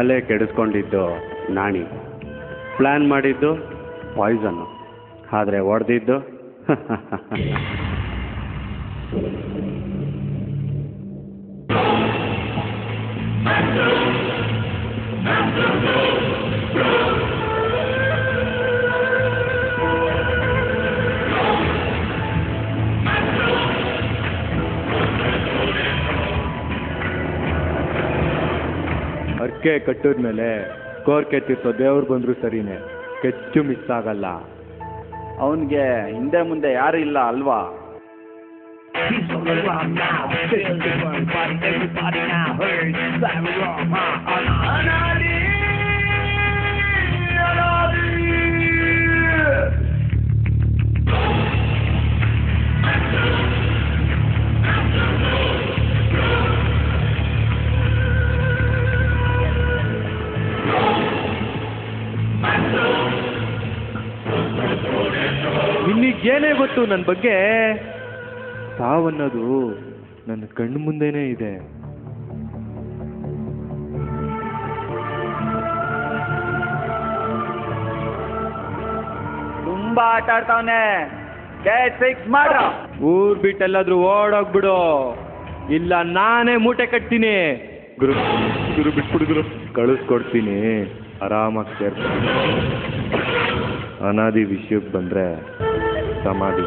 ಮಾಲೆ ಕೆಡಿಸ್ಕೊಂಡಿದ್ದು ನಾಣಿ, ಪ್ಲ್ಯಾನ್ ಮಾಡಿದ್ದು ಪಾಯ್ಸನ್ನು, ಆದರೆ ಹೊಡೆದಿದ್ದು ಅರ್ಕೆ ಕಟ್ಟಿದ್ಮೇಲೆ ಕೋರ್ಕೆ ತೀರ್ಸೋ ದೇವ್ರು ಬಂದ್ರು ಸರಿನೇ, ಕೆಚ್ಚು ಮಿಸ್ ಆಗಲ್ಲ. ಅವನಿಗೆ ಹಿಂದೆ ಮುಂದೆ ಯಾರು ಇಲ್ಲ ಅಲ್ವಾ? ನಿನಗೇನೇ ಗೊತ್ತು ನನ್ನ ಬಗ್ಗೆ? ಸಾವನ್ನೋದು ನನ್ನ ಕಣ್ಣು ಮುಂದೆನೇ ಇದೆ. ತುಂಬಾ ಆಟ ಆಡ್ತಾವನೆ, ಫಿಕ್ಸ್ ಮಾಡ್ರ. ಊರ್ ಬಿಟ್ಟೆಲ್ಲಾದ್ರೂ ಓಡೋಗ್ಬಿಡು, ಇಲ್ಲ ನಾನೇ ಮೂಟೆ ಕಟ್ತೀನಿ. ಗುರು ಗುರು ಬಿಟ್ಬಿಡು ಗುರು, ಕಳಿಸ್ಕೊಡ್ತೀನಿ, ಆರಾಮಾಗಿ ಸೇರ್ತೀನಿ. ಅನಾದಿ ವಿಷಯಕ್ಕೆ ಬಂದರೆ ಸಮಾಧಿ.